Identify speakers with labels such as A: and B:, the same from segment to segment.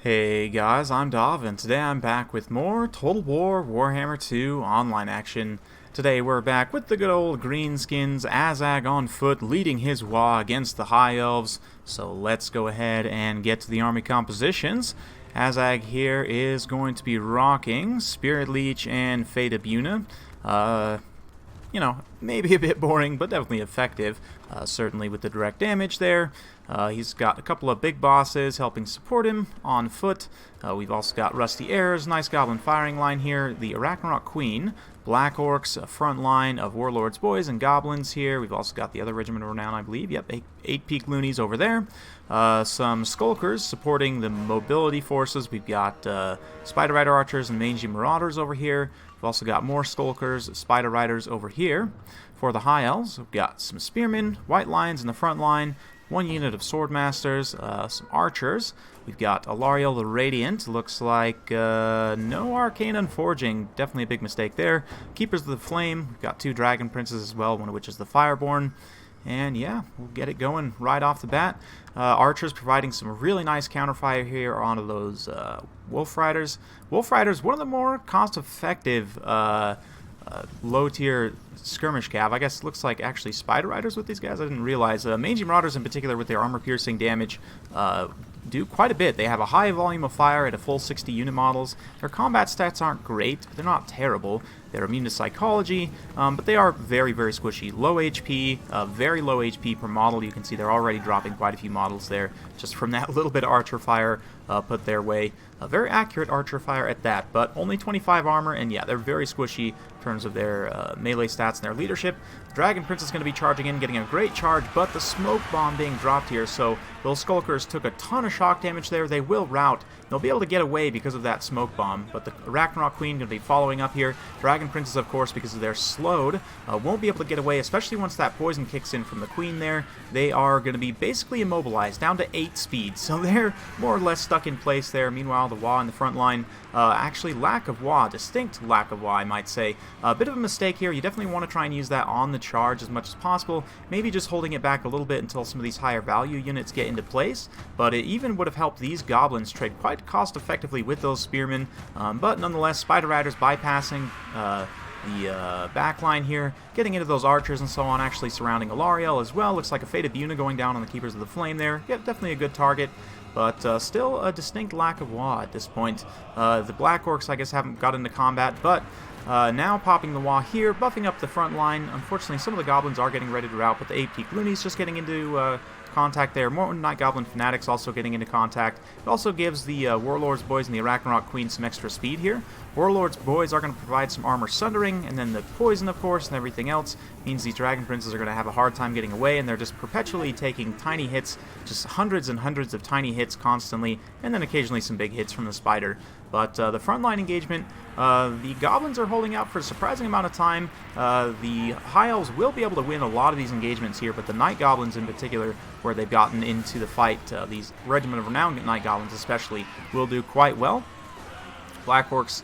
A: Hey guys, I'm Dov, and today I'm back with more Total War Warhammer 2 online action. Today we're back with the good old Greenskins, AZHAG on foot, leading his WA against the High Elves. So let's go ahead and get to the army compositions. AZHAG here is going to be rocking Spirit Leech and Fate of Una. Maybe a bit boring, but definitely effective, certainly with the direct damage there. He's got a couple of big bosses helping support him on foot. We've also got Rusty Airs, nice goblin firing line here, the Arachnarok Queen, Black Orcs, a front line of Warlords Boys and Goblins here. We've also got the other Regiment of Renown, I believe. Yep, eight Peak Loonies over there. Some Skulkers supporting the mobility forces. We've got Spider Rider Archers and Mangy Marauders over here. We've also got more Skulkers, Spider Riders over here. For the High Elves, we've got some Spearmen, White Lions in the front line, one unit of Swordmasters, some Archers. We've got Alariel the Radiant. Looks like no Arcane Unforging. Definitely a big mistake there. Keepers of the Flame. We've got two Dragon Princes as well, one of which is the Fireborn. And yeah, we'll get it going right off the bat. Archers providing some really nice counterfire here onto those Wolf Riders. Wolf Riders, one of the more cost-effective low-tier skirmish cav. I guess it looks like actually Spider Riders with these guys. I didn't realize. Mangy Marauders in particular with their armor-piercing damage do quite a bit. They have a high volume of fire at a full 60 unit models. Their combat stats aren't great, but they're not terrible. They're immune to psychology, but they are very, very squishy. Low HP, very low HP per model. You can see they're already dropping quite a few models there just from that little bit of archer fire put their way. A very accurate archer fire at that, but only 25 armor, and yeah, they're very squishy in terms of their melee stats and their leadership. Dragon Prince is going to be charging in, getting a great charge, but the smoke bomb being dropped here, so those Skulkers took a ton of shock damage there. They will rout. They'll be able to get away because of that smoke bomb, but the Arachnarok Queen going to be following up here. Dragon Princes, of course, because they're slowed, won't be able to get away, especially once that poison kicks in from the Queen there. They are going to be basically immobilized, down to 8 speed, so they're more or less stuck in place there. Meanwhile, the WA in the front line, actually lack of WA, distinct lack of WA, I might say. A bit of a mistake here. You definitely want to try and use that on the charge as much as possible, maybe just holding it back a little bit until some of these higher value units get into place, but it even would have helped these Goblins trade quite cost effectively with those Spearmen, but nonetheless, Spider Riders bypassing the back line here, getting into those archers and so on, actually surrounding Alariel as well. Looks like a Fate of Una going down on the Keepers of the Flame there. Yep, definitely a good target, but still a distinct lack of WA at this point. The Black Orcs, I guess, haven't got into combat, but now popping the WA here, buffing up the front line. Unfortunately, some of the Goblins are getting ready to rout, but the 8 Peak Loonies just getting into contact there. More Night Goblin Fanatics also getting into contact. It also gives the Warlords Boys and the Arachnarok Queen some extra speed here. Warlords Boys are going to provide some armor sundering, and then the poison, of course, and everything else means these Dragon Princes are going to have a hard time getting away, and they're just perpetually taking tiny hits, just hundreds and hundreds of tiny hits constantly, and then occasionally some big hits from the Spider. But the frontline engagement, the Goblins are holding out for a surprising amount of time. The High Elves will be able to win a lot of these engagements here, but the Night Goblins in particular, where they've gotten into the fight, these Regiment of Renown Night Goblins especially, will do quite well. Black Orcs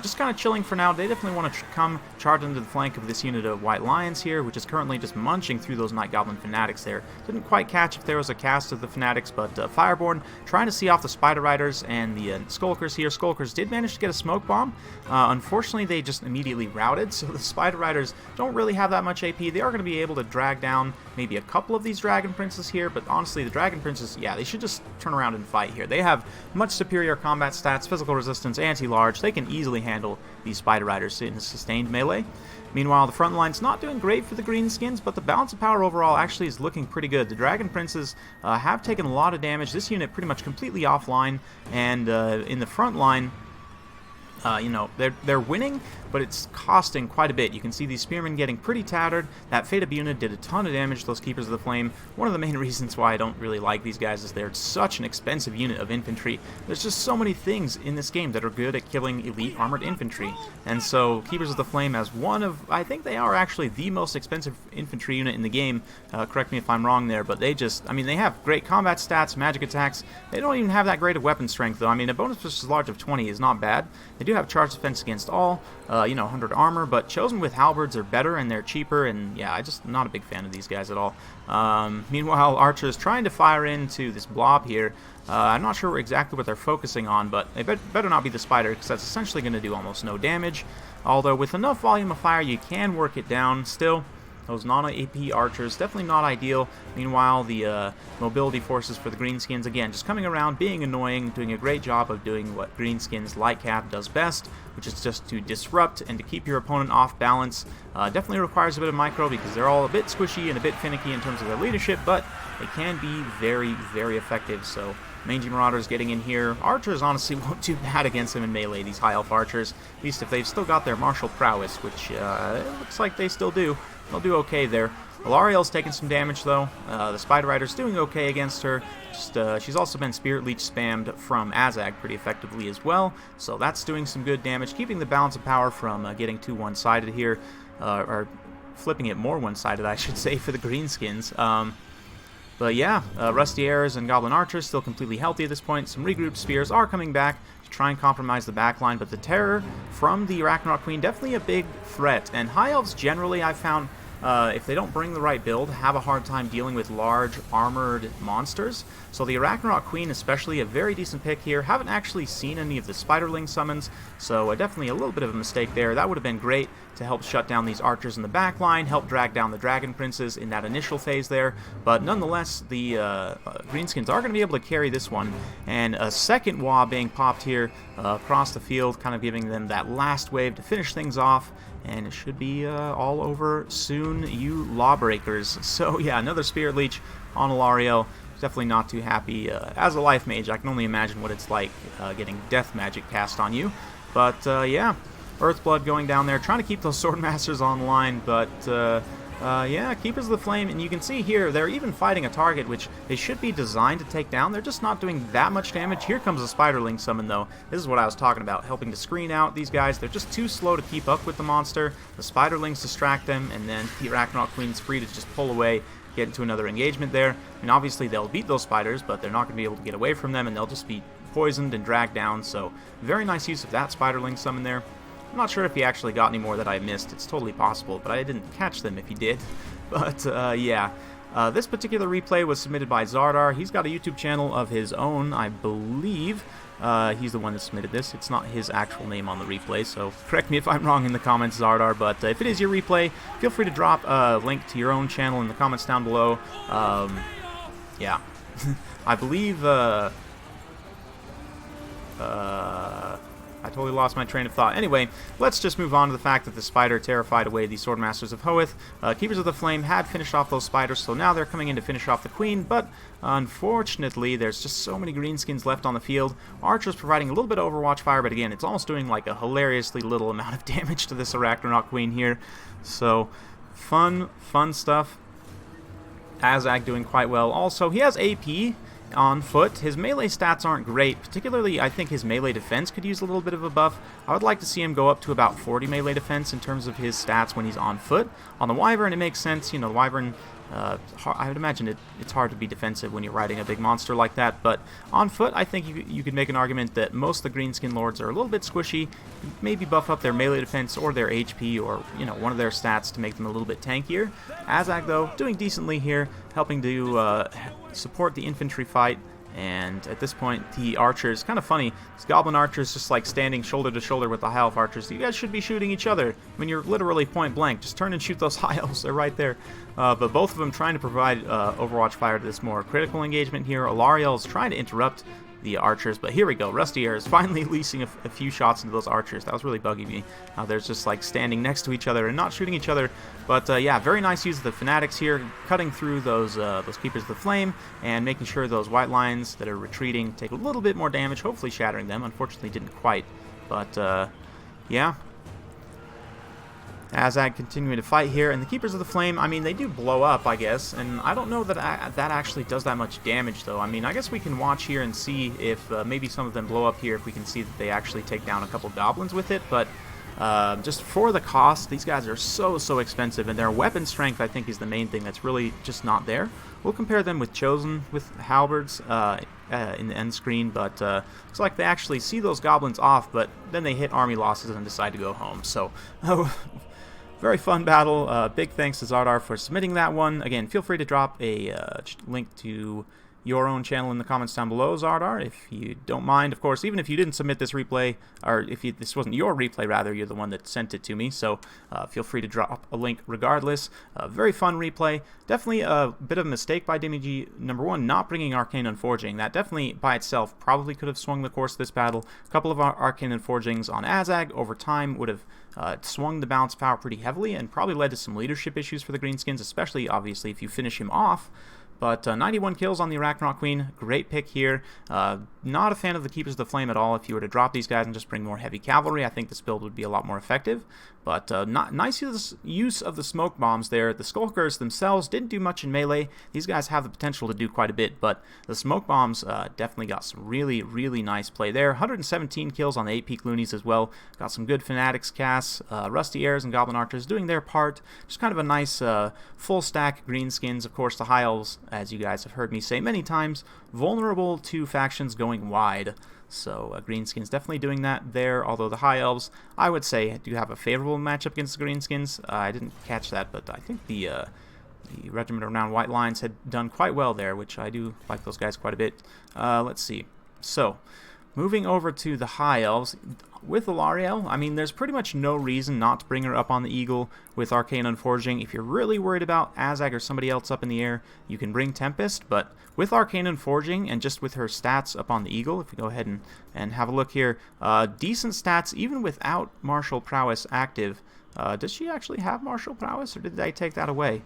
A: just kind of chilling for now. They definitely want to come charge into the flank of this unit of White Lions here, which is currently just munching through those Night Goblin Fanatics there. Didn't quite catch if there was a cast of the Fanatics, but Fireborn trying to see off the Spider Riders and the Skulkers here. Skulkers did manage to get a smoke bomb. Unfortunately, they just immediately routed, so the Spider Riders don't really have that much AP. They are going to be able to drag down maybe a couple of these Dragon Princes here, but honestly, the Dragon Princes, yeah, they should just turn around and fight here. They have much superior combat stats, physical resistance, anti-large. They can easily handle these Spider Riders in sustained melee. Meanwhile, the front line's not doing great for the Greenskins, but the balance of power overall actually is looking pretty good. The Dragon Princes have taken a lot of damage. This unit pretty much completely offline, and in the front line, they're winning, but it's costing quite a bit. You can see these Spearmen getting pretty tattered. That Fate of Una did a ton of damage to those Keepers of the Flame. One of the main reasons why I don't really like these guys is they're such an expensive unit of infantry. There's just so many things in this game that are good at killing elite armored infantry. And so Keepers of the Flame, as one of, I think they are actually the most expensive infantry unit in the game. Correct me if I'm wrong there, but they just, I mean, they have great combat stats, magic attacks. They don't even have that great of weapon strength, though. I mean, a bonus versus large of 20 is not bad. They do do have charge defense against all, 100 armor, but Chosen with halberds are better and they're cheaper, and yeah, I'm just not a big fan of these guys at all. Meanwhile, Archer's trying to fire into this blob here. I'm not sure exactly what they're focusing on, but it better not be the spider, because that's essentially going to do almost no damage. Although with enough volume of fire, you can work it down still. Those non-AP archers, definitely not ideal. Meanwhile, the mobility forces for the Greenskins, again, just coming around, being annoying, doing a great job of doing what Greenskins Light Cap does best, which is just to disrupt and to keep your opponent off balance. Definitely requires a bit of micro, because they're all a bit squishy and a bit finicky in terms of their leadership, but they can be very, very effective. So Mangy Marauders getting in here. Archers honestly won't do bad against them in melee, these high elf archers, at least if they've still got their martial prowess, which it looks like they still do. They'll do okay there. Alariel's taking some damage though. The Spider Rider's doing okay against her. She's also been Spirit Leech spammed from AZHAG pretty effectively as well, so that's doing some good damage, keeping the balance of power from getting too one-sided here, or flipping it more one-sided, I should say, for the Greenskins. But yeah, Rusty Arrows and Goblin Archers still completely healthy at this point. Some regrouped spears are coming back to try and compromise the backline, but the terror from the Arachnoid Queen definitely a big threat. And High Elves generally, I've found, if they don't bring the right build, have a hard time dealing with large armored monsters. So the Arachnoid Queen especially a very decent pick here. Haven't actually seen any of the Spiderling summons, so definitely a little bit of a mistake there. That would have been great to help shut down these archers in the back line, help drag down the Dragon Princes in that initial phase there. But nonetheless, the Greenskins are going to be able to carry this one. And a second Wa being popped here across the field, kind of giving them that last wave to finish things off. And it should be all over soon, you Lawbreakers. So yeah, another Spirit Leech on Alariel. Definitely not too happy. As a Life Mage, I can only imagine what it's like getting Death Magic cast on you. But yeah, Earthblood going down there, trying to keep those Swordmasters online, but yeah, Keepers of the Flame, and you can see here, they're even fighting a target which they should be designed to take down. They're just not doing that much damage. Here comes a Spiderling summon, though. This is what I was talking about, helping to screen out these guys. They're just too slow to keep up with the monster. The Spiderlings distract them, and then the Arachnoid Queen's free to just pull away, get into another engagement there. And obviously they'll beat those spiders, but they're not going to be able to get away from them, and they'll just be poisoned and dragged down. So very nice use of that Spiderling summon there. I'm not sure if he actually got any more that I missed. It's totally possible, but I didn't catch them if he did. But yeah, this particular replay was submitted by Zardar. He's got a YouTube channel of his own, I believe. He's the one that submitted this. It's not his actual name on the replay, so correct me if I'm wrong in the comments, Zardar. But if it is your replay, feel free to drop a link to your own channel in the comments down below. Yeah, I believe... I totally lost my train of thought. Anyway, let's just move on to the fact that the spider terrified away the Swordmasters of Hoeth. Keepers of the Flame had finished off those spiders, so now they're coming in to finish off the Queen, but unfortunately, there's just so many Greenskins left on the field. Archer's providing a little bit of Overwatch fire, but again, it's almost doing like a hilariously little amount of damage to this Arachnoid Queen here. So, fun stuff. AZHAG doing quite well. Also, he has AP on foot. His melee stats aren't great, particularly I think his melee defense could use a little bit of a buff. I would like to see him go up to about 40 melee defense in terms of his stats when he's on foot. On the Wyvern, it makes sense. You know, the Wyvern, I would imagine it's hard to be defensive when you're riding a big monster like that, but on foot, I think you could make an argument that most of the Greenskin Lords are a little bit squishy. Maybe buff up their melee defense or their HP or, you know, one of their stats to make them a little bit tankier. AZHAG, though, doing decently here, helping to support the infantry fight. And at this point, the archers, kind of funny, these Goblin Archers just like standing shoulder to shoulder with the High Elf Archers. You guys should be shooting each other when you're literally point blank. Just turn and shoot those High Elves, they're right there. But both of them trying to provide Overwatch fire to this more critical engagement here. Alariel is trying to interrupt the archers, but here we go. Rusty Air is finally releasing a few shots into those archers. That was really bugging me. They're just like standing next to each other and not shooting each other. But yeah, very nice use of the Fanatics here, cutting through those Keepers of the Flame and making sure those white lines that are retreating take a little bit more damage, hopefully shattering them. Unfortunately, didn't quite. But yeah. AZHAG continuing to fight here, and the Keepers of the Flame, I mean, they do blow up, I guess, and I don't know that that actually does that much damage, though. I mean, I guess we can watch here and see if maybe some of them blow up here, if we can see that they actually take down a couple goblins with it, but just for the cost, these guys are so expensive, and their weapon strength, I think, is the main thing that's really just not there. We'll compare them with Chosen, with halberds. in the end screen, but looks like they actually see those goblins off, but then they hit army losses and decide to go home. So, very fun battle. Big thanks to Zardar for submitting that one. Again, feel free to drop a link to your own channel in the comments down below, Zardar, if you don't mind. Of course, even if you didn't submit this replay, or if this wasn't your replay, rather, you're the one that sent it to me, so feel free to drop a link regardless. Very fun replay. Definitely a bit of a mistake by DMG, number one, not bringing Arcane Unforging. That definitely, by itself, probably could have swung the course of this battle. A couple of Arcane Unforgings on AZHAG over time would have swung the balance power pretty heavily and probably led to some leadership issues for the Greenskins, especially, obviously, if you finish him off. But 91 kills on the Arachnoid Queen, great pick here. Not a fan of the Keepers of the Flame at all. If you were to drop these guys and just bring more heavy cavalry, I think this build would be a lot more effective. But nice use of the smoke bombs there. The Skulkers themselves didn't do much in melee. These guys have the potential to do quite a bit, but the smoke bombs definitely got some really, really nice play there. 117 kills on the 8-peak loonies as well. Got some good Fanatics casts. Rusty Heirs and Goblin Archers doing their part. Just kind of a nice full stack Greenskins. Of course, the High Elves, as you guys have heard me say many times, vulnerable to factions going wide. So Greenskins definitely doing that there, although the High Elves, I would say, do have a favorable matchup against the Greenskins. I didn't catch that, but I think the Regiment of Renowned White Lions had done quite well there, which I do like those guys quite a bit. Let's see. So, moving over to the High Elves, with Alarielle, I mean, there's pretty much no reason not to bring her up on the Eagle with Arcane Unforging. If you're really worried about AZHAG or somebody else up in the air, you can bring Tempest, but with Arcane Unforging and just with her stats up on the Eagle, if we go ahead and have a look here, decent stats even without Martial Prowess active. Does she actually have Martial Prowess, or did I take that away?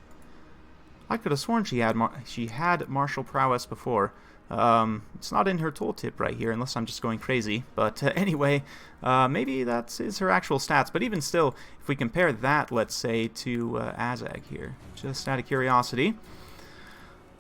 A: I could have sworn she had Martial Prowess before. It's not in her tooltip right here, unless I'm just going crazy. But anyway, maybe that is her actual stats. But even still, if we compare that, let's say, to AZHAG here, just out of curiosity.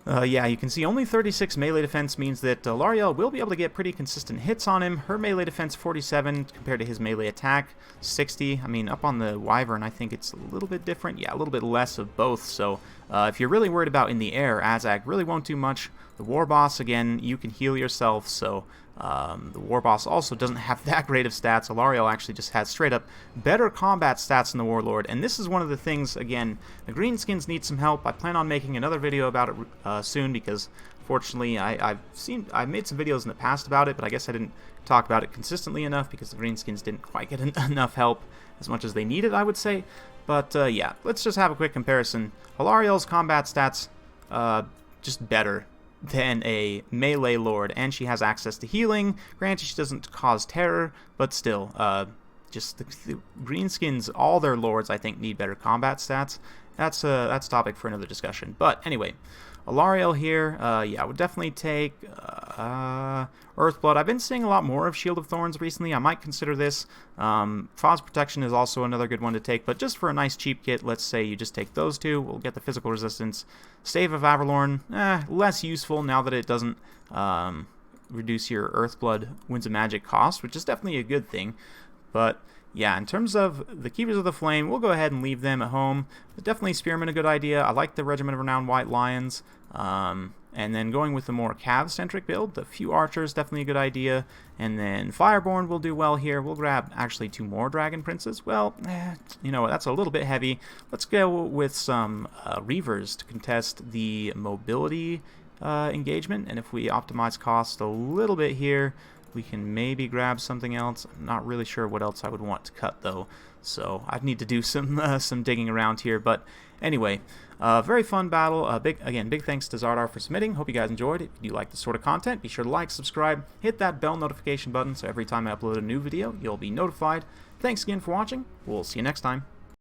A: Yeah, you can see only 36 melee defense means that Alarielle will be able to get pretty consistent hits on him. Her melee defense 47 compared to his melee attack 60. I mean, up on the Wyvern, I think it's a little bit different. Yeah, a little bit less of both. So if you're really worried about in the air, AZHAG really won't do much. The War Boss, again, you can heal yourself, so the War Boss also doesn't have that great of stats. Alarielle actually just has straight up better combat stats than the Warlord, and this is one of the things, again, the Greenskins need some help. I plan on making another video about it soon, because fortunately I've made some videos in the past about it, but I guess I didn't talk about it consistently enough because the Greenskins didn't quite get enough help as much as they needed, I would say. But yeah, let's just have a quick comparison. Alarielle's combat stats, just better than a melee lord, and she has access to healing. Granted, she doesn't cause terror, but still, just the Greenskins, all their lords, I think, need better combat stats. That's a topic for another discussion. But anyway, Alarielle here, yeah, I would definitely take Earthblood. I've been seeing a lot more of Shield of Thorns recently. I might consider this. Frost Protection is also another good one to take, but just for a nice cheap kit, let's say you just take those two. We'll get the physical resistance. Stave of Averlorn, less useful now that it doesn't reduce your Earthblood Winds of Magic cost, which is definitely a good thing. But yeah, in terms of the Keepers of the Flame, we'll go ahead and leave them at home. But definitely Spearmen a good idea. I like the Regiment of Renowned White Lions. And then going with the more Cav-centric build, the few Archers, definitely a good idea. And then Fireborn will do well here. We'll grab actually 2 more Dragon Princes. Well, you know, that's a little bit heavy. Let's go with some Reavers to contest the mobility engagement. And if we optimize cost a little bit here, we can maybe grab something else. I'm not really sure what else I would want to cut, though. So I'd need to do some digging around here. But anyway, very fun battle. Big thanks to Zardar for submitting. Hope you guys enjoyed. If you like this sort of content, be sure to like, subscribe, hit that bell notification button so every time I upload a new video, you'll be notified. Thanks again for watching. We'll see you next time.